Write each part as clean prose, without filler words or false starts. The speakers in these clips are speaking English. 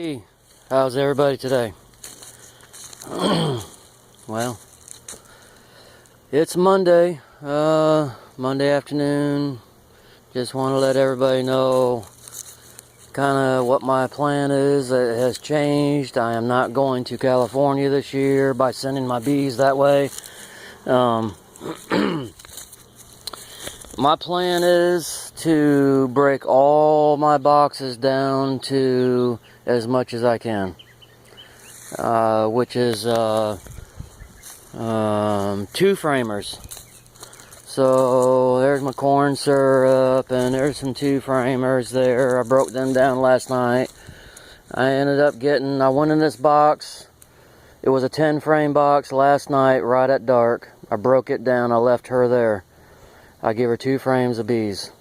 Hey, how's everybody today? Well, it's Monday, Monday afternoon. Just want to let everybody know kind of what my plan is. It has changed. I am not going to California this year by sending my bees that way. My plan is to break all my boxes down to as much as I can, which is 2 framers. So there's my corn syrup, and there's some 2 framers there. I broke them down last night. I went in this box. It was a 10 frame box last night right at dark. I broke it down. I left her there. I give her 2 frames of bees.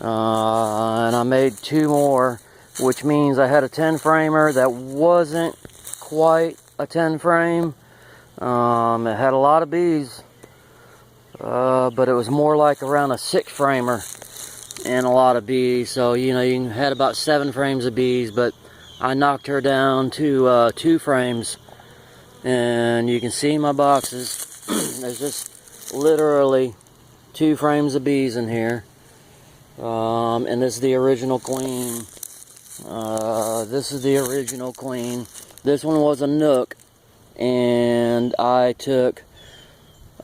And I made 2 more, which means I had a 10 framer that wasn't quite a 10 frame. It had a lot of bees, but it was more like around a 6 framer and a lot of bees. So, you had about 7 frames of bees, but I knocked her down to 2 frames. And you can see my boxes. There's just literally 2 frames of bees in here. And this is the original queen. This is the original queen. This one was a Nook, and I took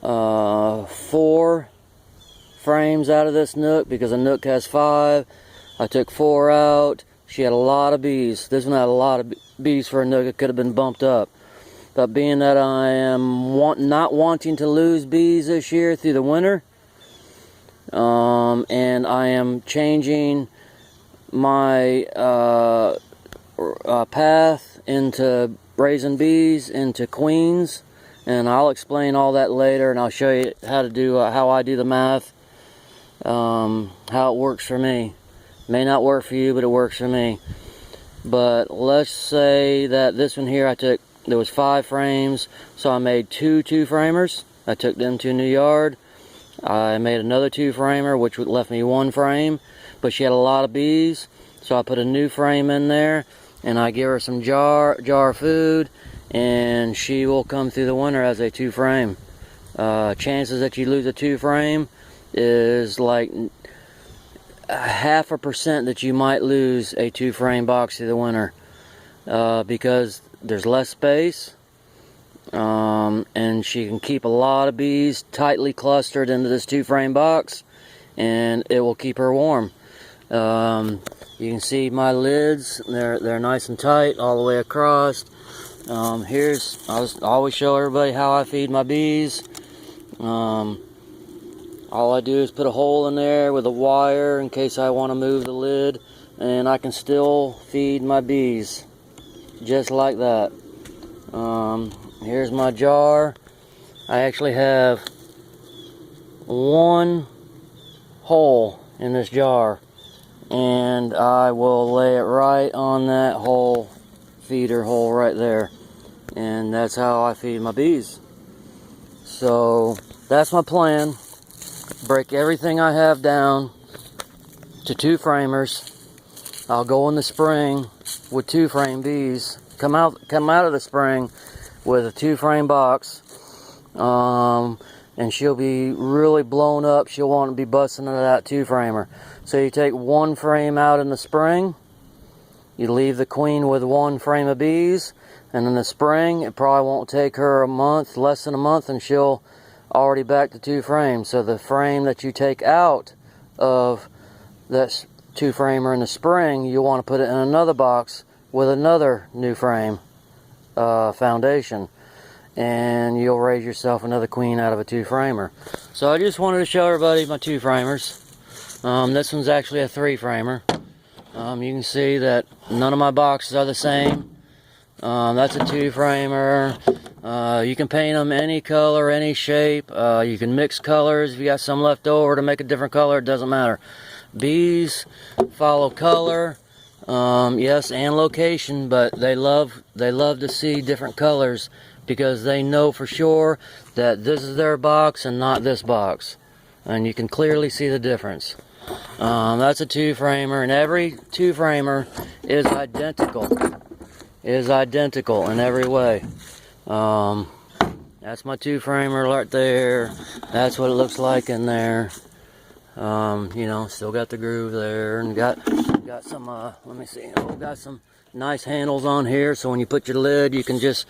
4 frames out of this Nook because a Nook has 5. I took 4 out. She had a lot of bees. This one had a lot of bees for a Nook. It could have been bumped up. But being that I am not wanting to lose bees this year through the winter, and I am changing my path into raising bees into queens, and I'll explain all that later, and I'll show you how I do the math, how it works for me. May not work for you, but it works for me. But let's say that this one here there was 5 frames, so I made 2 framers. I took them to New Yard. I made another 2 framer, which left me 1 frame, but she had a lot of bees, so I put a new frame in there, and I give her some jar food, and she will come through the winter as a 2 frame. Chances that you lose a 2 frame is like 0.5% that you might lose a 2 frame box through the winter, because there's less space. And she can keep a lot of bees tightly clustered into this 2 frame box, and it will keep her warm. You can see my lids, they're nice and tight all the way across. I always show everybody how I feed my bees. All I do is put a hole in there with a wire in case I want to move the lid, and I can still feed my bees just like that. Here's my jar. I actually have 1 hole in this jar, and I will lay it right on that hole, feeder hole right there, and that's how I feed my bees. So that's my plan. Break everything I have down to 2 framers. I'll go in the spring with 2 frame bees. Come out of the spring with a 2 frame box, and she'll be really blown up. She'll want to be busting into that 2 framer. So you take 1 frame out in the spring, you leave the queen with 1 frame of bees, and in the spring it probably won't take her less than a month, and she'll already back to 2 frames. So the frame that you take out of that 2 framer in the spring, you want to put it in another box with another new frame foundation, and you'll raise yourself another queen out of a 2 framer. So I just wanted to show everybody my 2 framers. This one's actually a 3 framer. You can see that none of my boxes are the same. That's a 2 framer. You can paint them any color, any shape. You can mix colors. If you got some left over to make a different color, it doesn't matter. Bees follow color. Yes, and location, but they love to see different colors because they know for sure that this is their box and not this box, and you can clearly see the difference. That's a 2-framer, and every 2-framer is identical. Is identical in every way. That's my 2-framer right there. That's what it looks like in there. You know, still got the groove there, and got some. Let me see. Got some nice handles on here, so when you put your lid, you can just,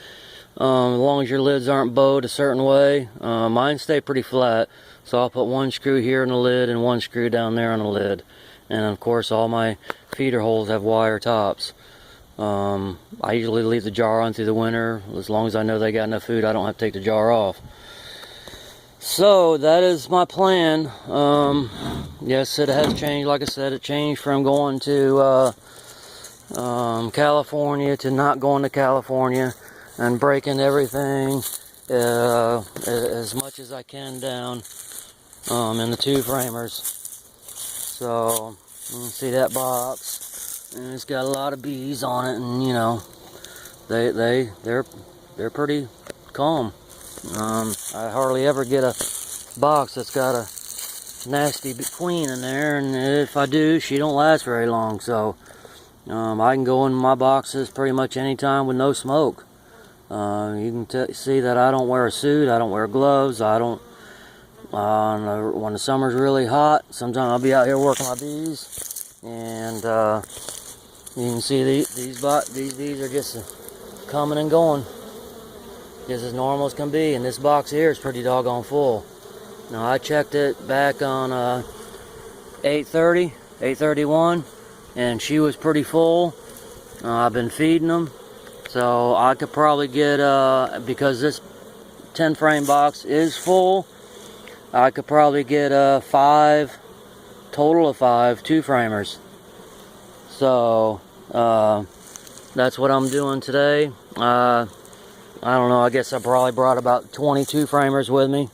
as long as your lids aren't bowed a certain way. Mine stay pretty flat, so I'll put one screw here in the lid and one screw down there on the lid. And of course, all my feeder holes have wire tops. I usually leave the jar on through the winter. As long as I know they got enough food, I don't have to take the jar off. So that is my plan. Yes, it has changed. Like I said, it changed from going to California to not going to California, and breaking everything as much as I can down in the 2-framers. So you can see that box, and it's got a lot of bees on it, and you know, they're pretty calm. I hardly ever get a box that's got a nasty queen in there, and if I do, she don't last very long. So I can go in my boxes pretty much anytime with no smoke. You can see that I don't wear a suit, I don't wear gloves, I don't. When the summer's really hot, sometimes I'll be out here working my bees, and you can see these bees are just coming and going, just as normal as can be. And this box here is pretty doggone full. Now I checked it back on 8:31, and she was pretty full. I've been feeding them, so I could probably get, because this 10-frame box is full, I could probably get total of 5 2-framers. So that's what I'm doing today. I don't know, I guess I probably brought about 20 2-framers with me,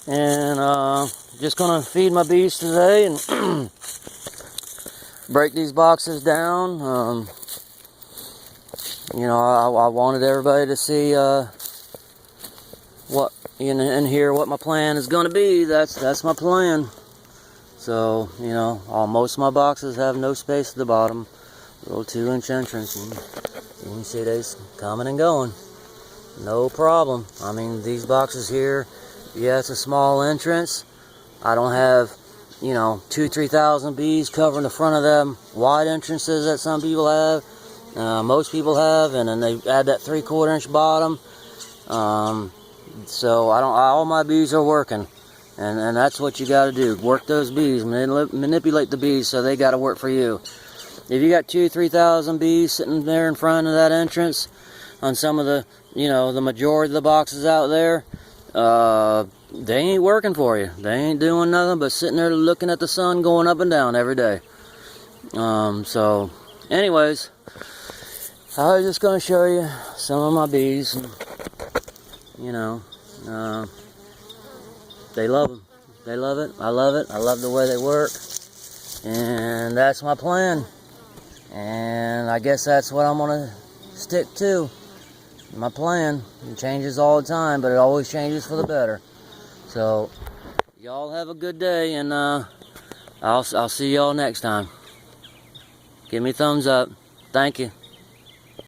and just gonna feed my bees today and break these boxes down. You know, I wanted everybody to see what, and hear what my plan is going to be. That's my plan. So, you know, most of my boxes have no space at the bottom, little 2-inch entrance, and you can see they's coming and going, no problem. I mean, these boxes here, yeah, it's a small entrance. I don't have, you know, 2,000-3,000 bees covering the front of them wide entrances that some people have. Most people have, and then they add that 3/4 inch bottom. So all my bees are working, and that's what you got to do. Work those bees, manipulate the bees so they got to work for you. If you got 2,000-3,000 bees sitting there in front of that entrance on some of the, you know, the majority of the boxes out there, they ain't working for you. They ain't doing nothing but sitting there looking at the sun going up and down every day. So anyways, I was just going to show you some of my bees. And, you know, they love them. They love it. I love it. I love the way they work. And that's my plan. And I guess that's what I'm going to stick to. My plan. It changes all the time, but it always changes for the better. So, y'all have a good day, and I'll see y'all next time. Give me a thumbs up. Thank you.